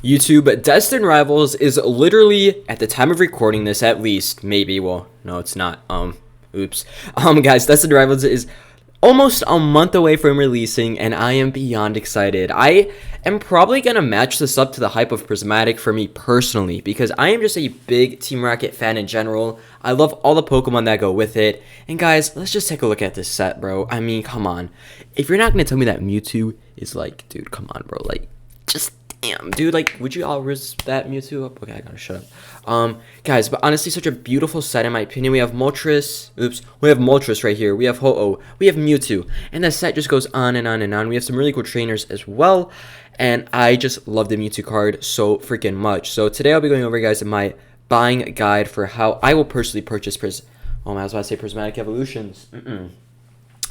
YouTube, Destined Rivals is literally, at the time of recording this at least, maybe, well, no, it's not, oops. Guys, Destined Rivals is almost a month away from releasing, and I am beyond excited. I am probably going to match this up to the hype of Prismatic for me personally, because I am just a big Team Rocket fan in general. I love all the Pokemon that go with it, and guys, let's just take a look at this set, bro. I mean, come on. If you're not going to tell me that Mewtwo is like, dude, come on, bro, like, just... damn, dude, like, would you all risk that Mewtwo up? Okay, I gotta shut up. Guys, but honestly, such a beautiful set, in my opinion. We have Moltres. Oops. We have Moltres right here. We have Ho-Oh. We have Mewtwo. And the set just goes on and on and on. We have some really cool trainers as well. And I just love the Mewtwo card so freaking much. So today I'll be going over, guys, my buying guide for how I will personally purchase I was about to say Prismatic Evolutions.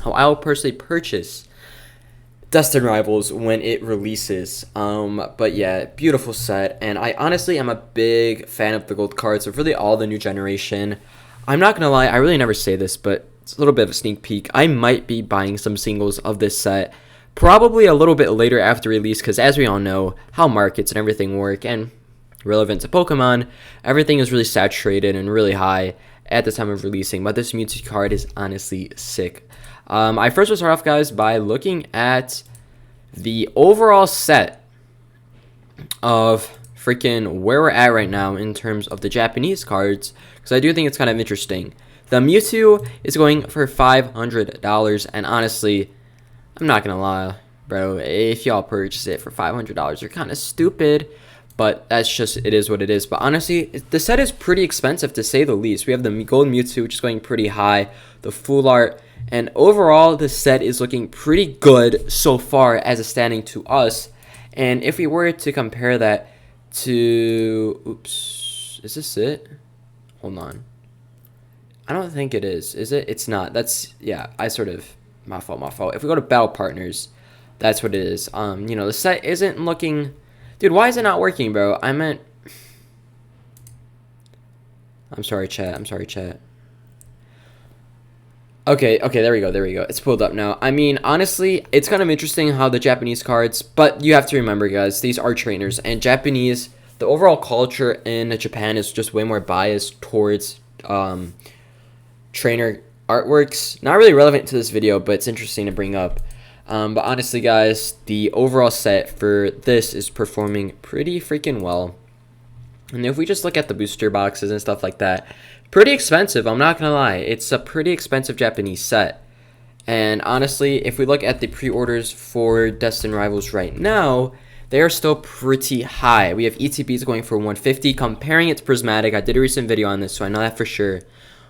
How I will personally purchase Destined Rivals when it releases. But yeah, beautiful set, and I honestly am a big fan of the gold cards of really all the new generation. I'm not gonna lie, I really never say this, but it's a little bit of a sneak peek. I might be buying some singles of this set probably a little bit later after release, because as we all know how markets and everything work, and relevant to Pokemon, everything is really saturated and really high at the time of releasing. But this Mewtwo card is honestly sick. I first will start off, guys, by looking at the overall set of freaking where we're at right now in terms of the Japanese cards, because I do think it's kind of interesting. The Mewtwo is going for $500, and honestly, I'm not gonna lie, bro, if y'all purchase it for $500, you're kind of stupid. But that's just, it is what it is. But honestly, the set is pretty expensive to say the least. We have the gold Mewtwo, which is going pretty high, the full art, and overall the set is looking pretty good so far as a standing to us. And if we were to compare that to, oops, is this it? Hold on. I don't think it is it? It's not. That's, yeah, my fault. If we go to Battle Partners, that's what it is. You know, the set isn't looking... Dude, why is it not working, bro? I'm sorry, chat. Okay, there we go. It's pulled up now. I mean, honestly, it's kind of interesting how the Japanese cards, but you have to remember, guys, these are trainers, and Japanese, the overall culture in Japan is just way more biased towards trainer artworks. Not really relevant to this video, but it's interesting to bring up. But honestly, guys, the overall set for this is performing pretty freaking well. And if we just look at the booster boxes and stuff like that, pretty expensive, I'm not gonna lie. It's a pretty expensive Japanese set. And honestly, if we look at the pre-orders for Destined Rivals right now, they are still pretty high. We have ETBs going for $150. Comparing it to Prismatic, I did a recent video on this, so I know that for sure.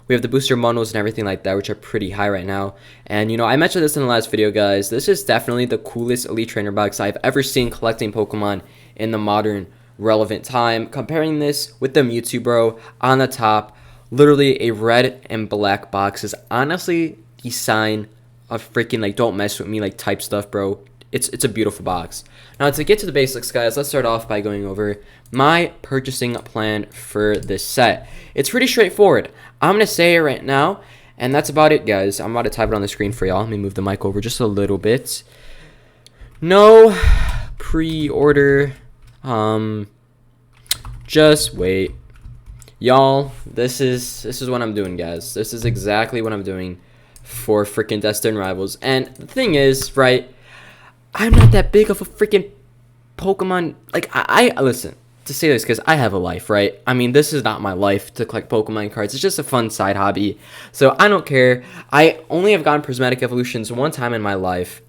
We have the booster bundles and everything like that, which are pretty high right now. And, you know, I mentioned this in the last video, guys. This is definitely the coolest Elite Trainer box I've ever seen collecting Pokemon in the modern relevant time. Comparing this with the Mewtwo, bro, on the top, literally a red and black box is honestly the sign of freaking, like, don't mess with me, like, type stuff, bro. It's a beautiful box. Now, to get to the basics, guys, let's start off by going over my purchasing plan for this set. It's pretty straightforward. I'm going to say it right now, and that's about it, guys. I'm about to type it on the screen for y'all. Let me move the mic over just a little bit. No pre-order. Just wait. Y'all, this is what I'm doing, guys. This is exactly what I'm doing for freaking Destined Rivals. And the thing is, right, I'm not that big of a freaking Pokemon, like, I listen, to say this, because I have a life, right? I mean, this is not my life to collect Pokemon cards. It's just a fun side hobby, so I don't care. I only have gotten Prismatic Evolutions one time in my life.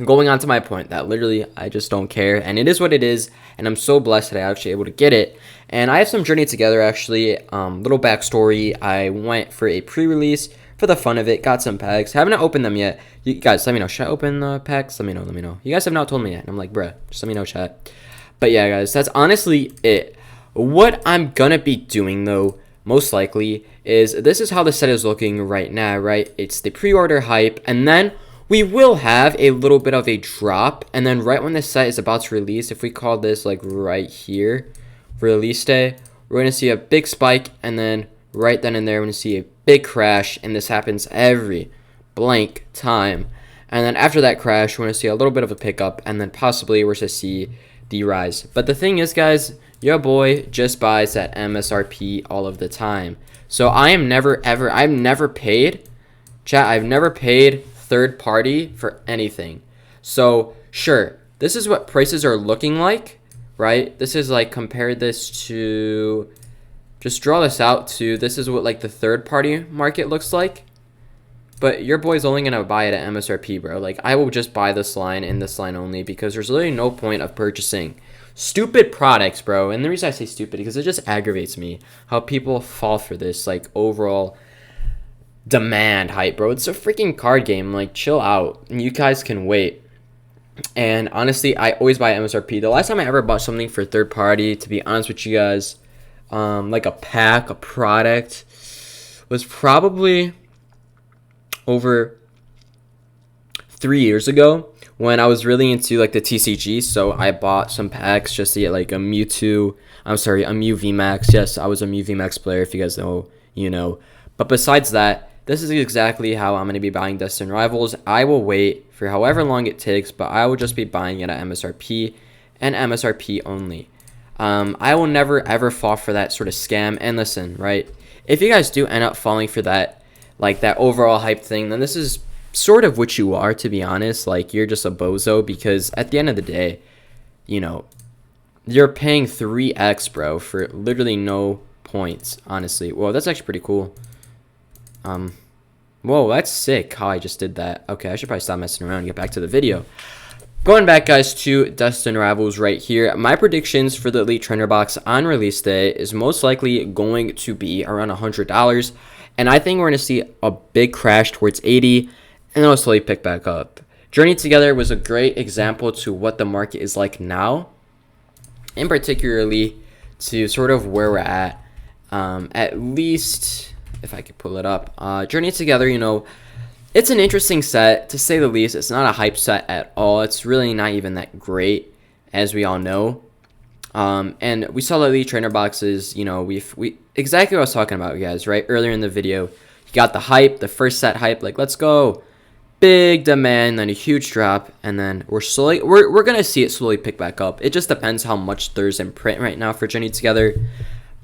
Going on to my point that literally I just don't care, and it is what it is, and I'm so blessed that I actually able to get it. And I have some Journey Together, actually. Little backstory, I went for a pre-release for the fun of it, got some packs, haven't opened them yet. You guys, let me know, should I open the packs? Let me know. You guys have not told me yet, and I'm like, bruh, just let me know, chat. But yeah, guys, that's honestly it. What I'm gonna be doing, though, most likely, is this is how the set is looking right now, right? It's the pre-order hype, and then we will have a little bit of a drop, and then right when the set is about to release, if we call this, like, right here, release day, we're gonna see a big spike, and then right then and there, we're gonna see a big crash, and this happens every blank time. And then after that crash, we're going to see a little bit of a pickup, and then possibly we're going to see the rise. But the thing is, guys, your boy just buys at MSRP all of the time. So I've never paid, chat, I've never paid third party for anything. So sure, this is what prices are looking like, right? This is like, compare this to, just draw this out to, this is what like the third party market looks like. But your boy's only gonna buy it at MSRP, bro. Like, I will just buy this line and this line only, because there's literally no point of purchasing stupid products, bro. And the reason I say stupid, because it just aggravates me how people fall for this like overall demand hype, bro. It's a freaking card game. Like, chill out. You guys can wait. And honestly, I always buy MSRP. The last time I ever bought something for third party, to be honest with you guys, like a pack, a product, was probably over 3 years ago, when I was really into like the TCG. So I bought some packs just to get like a Mew VMAX. Yes, I was a Mew VMAX player. If you guys know, you know. But besides that, this is exactly how I'm going to be buying Destined Rivals. I will wait for however long it takes, but I will just be buying it at MSRP and MSRP only. I will never ever fall for that sort of scam. And listen, right, if you guys do end up falling for that, like that overall hype thing, then this is sort of what you are, to be honest. Like, you're just a bozo, because at the end of the day, you know, you're paying 3x, bro, for literally no points, honestly. Whoa, that's actually pretty cool. Whoa, that's sick how I just did that. Okay, I should probably stop messing around and get back to the video. Going back, guys, to Destined Rivals right here. My predictions for the Elite Trainer Box on release day is most likely going to be around $100. And I think we're going to see a big crash towards 80, and then it'll slowly pick back up. Journey Together was a great example to what the market is like now, and particularly to sort of where we're at least, if I could pull it up. Journey Together, you know, it's an interesting set, to say the least. It's not a hype set at all. It's really not even that great, as we all know. And we saw the Elite Trainer Boxes, you know, we exactly what I was talking about, guys, right? Earlier in the video, you got the hype, the first set hype, like, let's go. Big demand, then a huge drop, and then we're going to see it slowly pick back up. It just depends how much there's in print right now for Journey Together.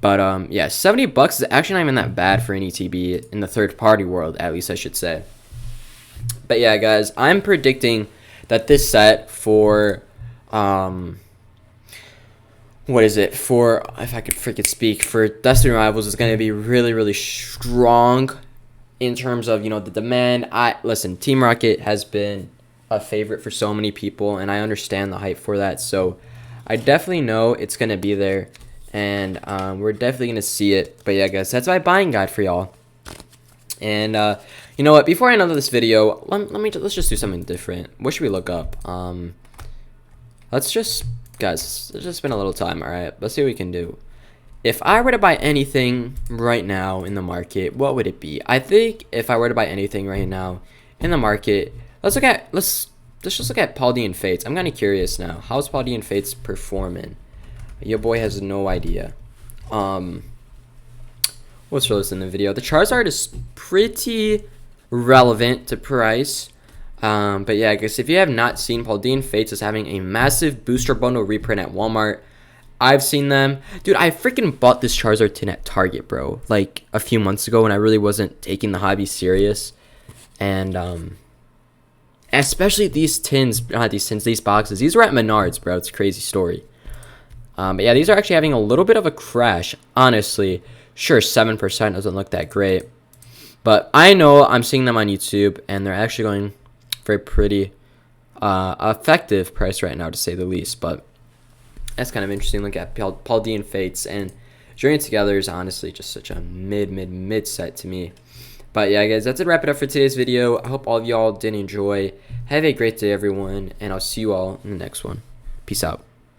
But, yeah, $70 is actually not even that bad for an ETB in the third-party world, at least I should say. But, yeah, guys, I'm predicting that this set for, what is it? For, if I could freaking speak, for Destined Rivals is going to be really, really strong in terms of, you know, the demand. Listen, Team Rocket has been a favorite for so many people, and I understand the hype for that. So I definitely know it's going to be there, and we're definitely going to see it. But yeah, guys, that's my buying guide for y'all. And you know what? Before I end this video, let's just do something different. What should we look up? Let's just spend a little time. All right, let's see what we can do. If I were to buy anything right now in the market, what would it be? I think if I were to buy anything right now in the market, let's just look at Paul D and Fates. I'm kind of curious now. How's Paul D and Fates performing? Your boy has no idea. Let's throw this in the video. The Charizard is pretty relevant to price. But yeah, I guess if you have not seen, Paul D and Fates is having a massive booster bundle reprint at Walmart. I've seen them. Dude, I freaking bought this Charizard tin at Target, bro. Like, a few months ago when I really wasn't taking the hobby serious. And, especially these these boxes. These were at Menards, bro. It's a crazy story. But yeah, these are actually having a little bit of a crash, honestly. Sure, 7% doesn't look that great. But I know I'm seeing them on YouTube, and they're actually going for a pretty effective price right now, to say the least. But that's kind of interesting. Look at Paul D and Fates, and Journey Together is honestly just such a mid set to me. But yeah, guys, that's it. Wrap it up for today's video. I hope all of y'all did enjoy. Have a great day, everyone, and I'll see you all in the next one. Peace out.